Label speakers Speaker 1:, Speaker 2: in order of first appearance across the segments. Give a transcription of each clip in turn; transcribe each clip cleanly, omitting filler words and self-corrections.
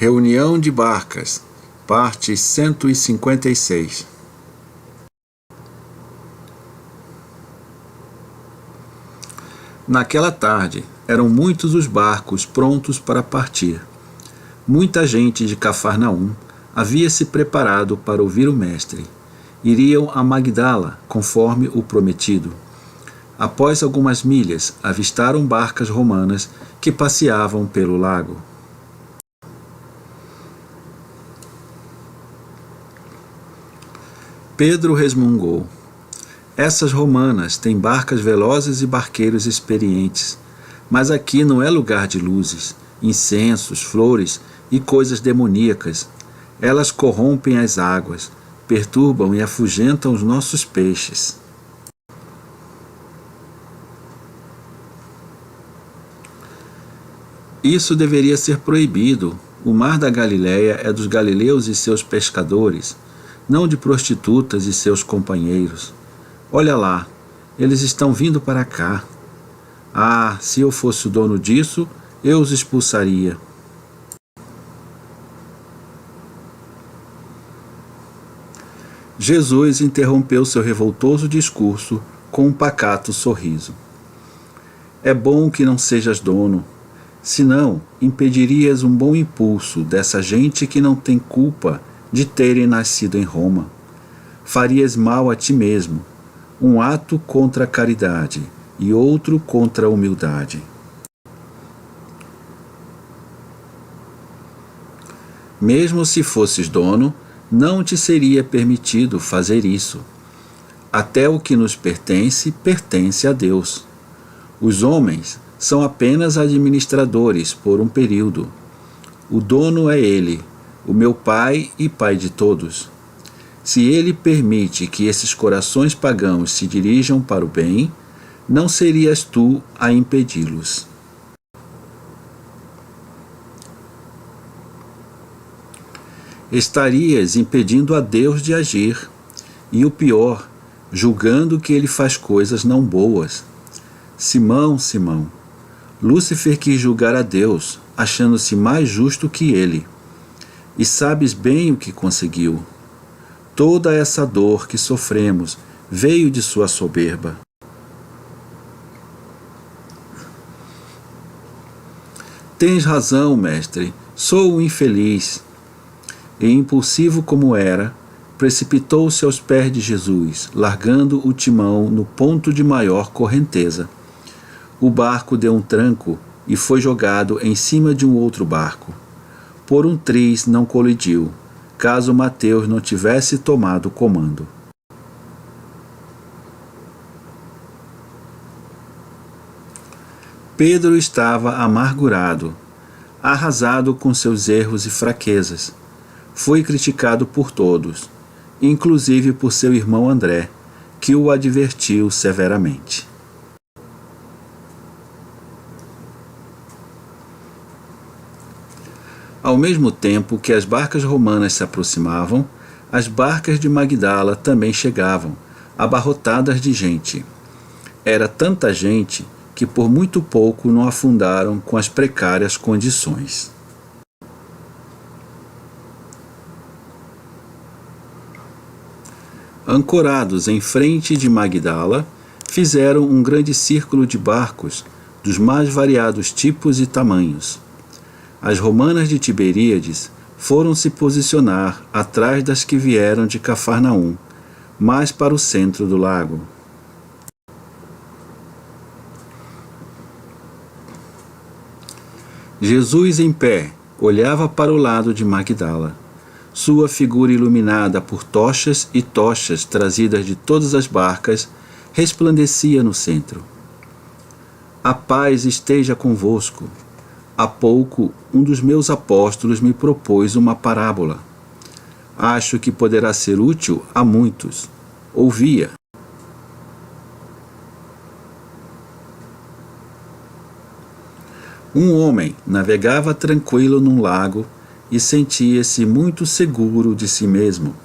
Speaker 1: Reunião de Barcas, parte 156. Naquela tarde, eram muitos os barcos prontos para partir. Muita gente de Cafarnaum havia se preparado para ouvir o mestre. Iriam a Magdala, conforme o prometido. Após algumas milhas, avistaram barcas romanas que passeavam pelo lago. Pedro resmungou: essas romanas têm barcas velozes e barqueiros experientes, mas aqui não é lugar de luzes, incensos, flores e coisas demoníacas. Elas corrompem as águas, perturbam e afugentam os nossos peixes. Isso deveria ser proibido. O mar da Galileia é dos galileus e seus pescadores, não de prostitutas e seus companheiros. Olha lá, eles estão vindo para cá. Ah, se eu fosse o dono disso, eu os expulsaria. Jesus interrompeu seu revoltoso discurso com um pacato sorriso. É bom que não sejas dono, senão impedirias um bom impulso dessa gente que não tem culpa de terem nascido em Roma. Farias mal a ti mesmo, um ato contra a caridade e outro contra a humildade. Mesmo se fosses dono, não te seria permitido fazer isso. Até o que nos pertence, pertence a Deus. Os homens são apenas administradores por um período. O dono é Ele, o meu Pai e Pai de todos. Se Ele permite que esses corações pagãos se dirijam para o bem, não serias tu a impedi-los. Estarias impedindo a Deus de agir, e o pior, julgando que Ele faz coisas não boas. Simão, Simão, Lúcifer quis julgar a Deus, achando-se mais justo que Ele. E sabes bem o que conseguiu. Toda essa dor que sofremos veio de sua soberba. Tens razão, mestre, sou um infeliz. E impulsivo como era, precipitou-se aos pés de Jesus, largando o timão no ponto de maior correnteza. O barco deu um tranco e foi jogado em cima de um outro barco. Por um triz não colidiu, caso Mateus não tivesse tomado o comando. Pedro estava amargurado, arrasado com seus erros e fraquezas. Foi criticado por todos, inclusive por seu irmão André, que o advertiu severamente. Ao mesmo tempo que as barcas romanas se aproximavam, as barcas de Magdala também chegavam, abarrotadas de gente. Era tanta gente que por muito pouco não afundaram com as precárias condições. Ancorados em frente de Magdala, fizeram um grande círculo de barcos, dos mais variados tipos e tamanhos. As romanas de Tiberíades foram se posicionar atrás das que vieram de Cafarnaum, mais para o centro do lago. Jesus em pé olhava para o lado de Magdala. Sua figura iluminada por tochas e tochas trazidas de todas as barcas resplandecia no centro. A paz esteja convosco. Há pouco, um dos meus apóstolos me propôs uma parábola. Acho que poderá ser útil a muitos. Ouvia. Um homem navegava tranquilo num lago e sentia-se muito seguro de si mesmo.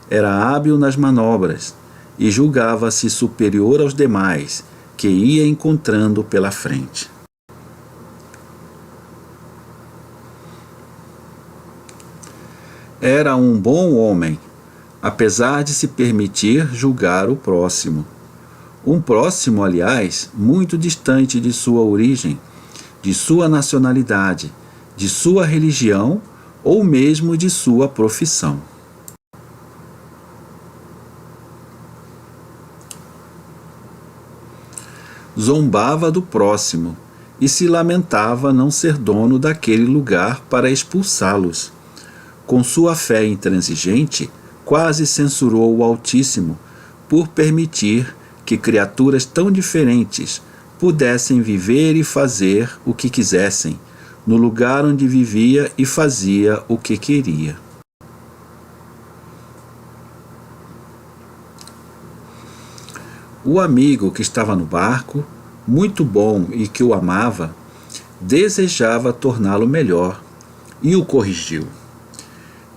Speaker 1: Era hábil nas manobras e julgava-se superior aos demais que ia encontrando pela frente. Era um bom homem, apesar de se permitir julgar o próximo. Um próximo, aliás, muito distante de sua origem, de sua nacionalidade, de sua religião ou mesmo de sua profissão. Zombava do próximo e se lamentava não ser dono daquele lugar para expulsá-los. Com sua fé intransigente, quase censurou o Altíssimo por permitir que criaturas tão diferentes pudessem viver e fazer o que quisessem, no lugar onde vivia e fazia o que queria. O amigo que estava no barco, muito bom e que o amava, desejava torná-lo melhor e o corrigiu.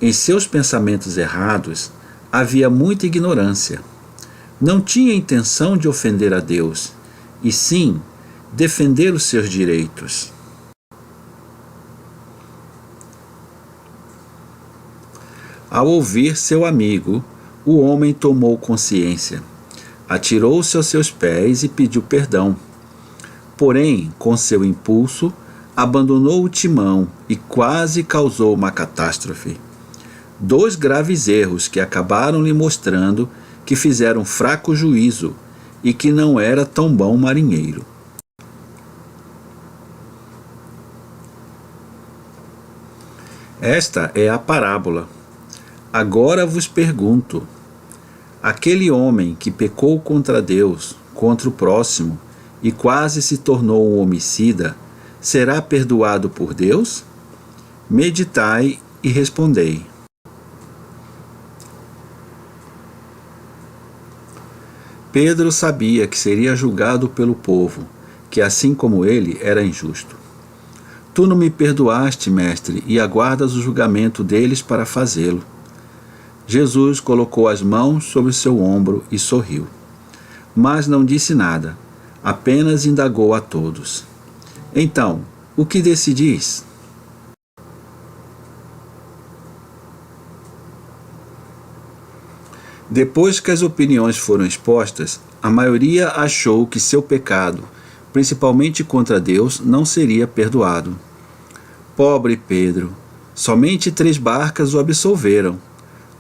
Speaker 1: Em seus pensamentos errados havia muita ignorância. Não tinha intenção de ofender a Deus, e sim defender os seus direitos. Ao ouvir seu amigo, o homem tomou consciência, atirou-se aos seus pés e pediu perdão. Porém, com seu impulso, abandonou o timão e quase causou uma catástrofe. 2 graves erros que acabaram lhe mostrando que fizeram fraco juízo e que não era tão bom marinheiro. Esta é a parábola. Agora vos pergunto: aquele homem que pecou contra Deus, contra o próximo, e quase se tornou um homicida, será perdoado por Deus? Meditai e respondei. Pedro sabia que seria julgado pelo povo, que assim como ele era injusto. Tu não me perdoaste, mestre, e aguardas o julgamento deles para fazê-lo. Jesus colocou as mãos sobre o seu ombro e sorriu. Mas não disse nada, apenas indagou a todos. Então, o que decidis? Depois que as opiniões foram expostas, a maioria achou que seu pecado, principalmente contra Deus, não seria perdoado. Pobre Pedro, somente 3 barcas o absolveram.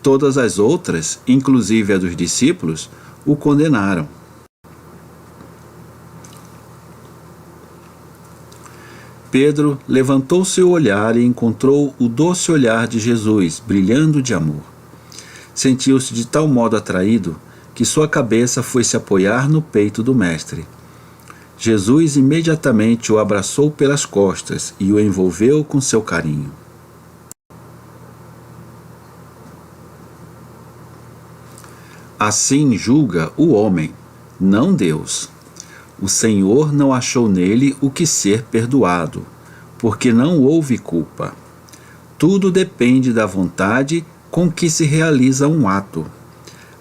Speaker 1: Todas as outras, inclusive a dos discípulos, o condenaram. Pedro levantou seu olhar e encontrou o doce olhar de Jesus, brilhando de amor. Sentiu-se de tal modo atraído que sua cabeça foi se apoiar no peito do mestre. Jesus imediatamente o abraçou pelas costas e o envolveu com seu carinho. Assim julga o homem, não Deus. O Senhor não achou nele o que ser perdoado, porque não houve culpa. Tudo depende da vontade com que se realiza um ato.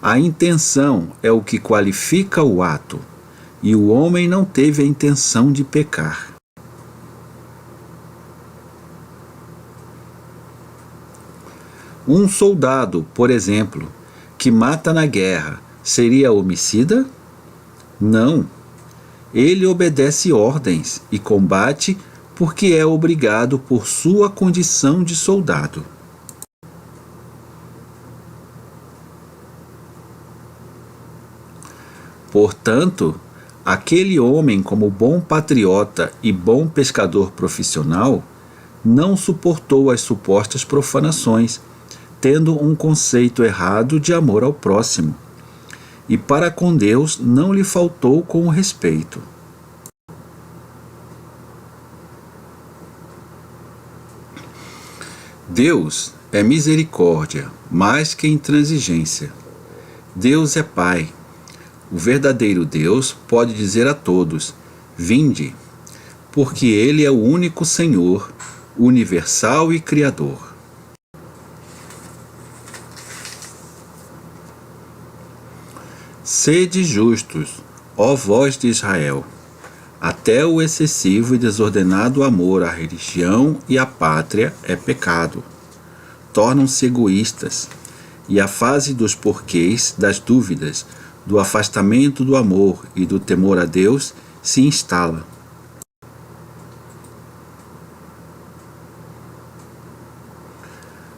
Speaker 1: A intenção é o que qualifica o ato, e o homem não teve a intenção de pecar. Um soldado, por exemplo, que mata na guerra, seria homicida? Não. Ele obedece ordens e combate porque é obrigado por sua condição de soldado. Portanto, aquele homem, como bom patriota e bom pescador profissional, não suportou as supostas profanações, tendo um conceito errado de amor ao próximo. E para com Deus não lhe faltou com o respeito. Deus é misericórdia, mais que intransigência. Deus é Pai. O verdadeiro Deus pode dizer a todos: vinde, porque Ele é o único Senhor, universal e Criador. Sede justos, ó vós de Israel, até o excessivo e desordenado amor à religião e à pátria é pecado. tornam-se egoístas, e a fase dos porquês, das dúvidas, do afastamento do amor e do temor a Deus se instala.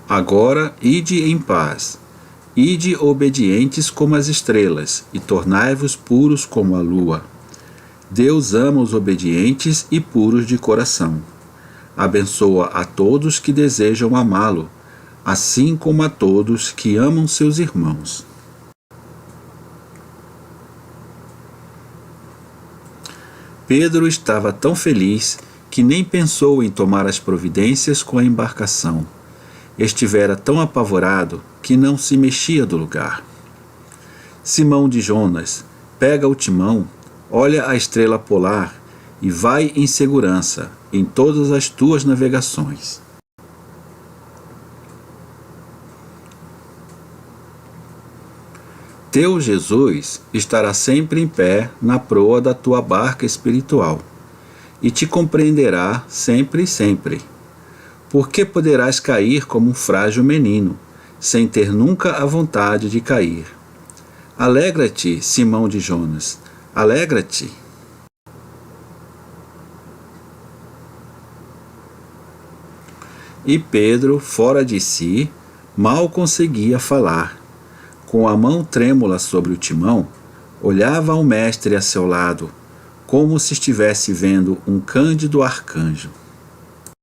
Speaker 1: Agora, ide em paz, ide obedientes como as estrelas, e tornai-vos puros como a lua. Deus ama os obedientes e puros de coração. Abençoa a todos que desejam amá-lo, assim como a todos que amam seus irmãos. Pedro estava tão feliz que nem pensou em tomar as providências com a embarcação. Estivera tão apavorado que não se mexia do lugar. Simão de Jonas, pega o timão, olha a estrela polar e vai em segurança em todas as tuas navegações. Teu Jesus estará sempre em pé na proa da tua barca espiritual e te compreenderá sempre e sempre. Porque poderás cair como um frágil menino, sem ter nunca a vontade de cair. Alegra-te, Simão de Jonas, alegra-te. E Pedro, fora de si, mal conseguia falar. Com a mão trêmula sobre o timão, olhava ao mestre a seu lado, como se estivesse vendo um cândido arcanjo.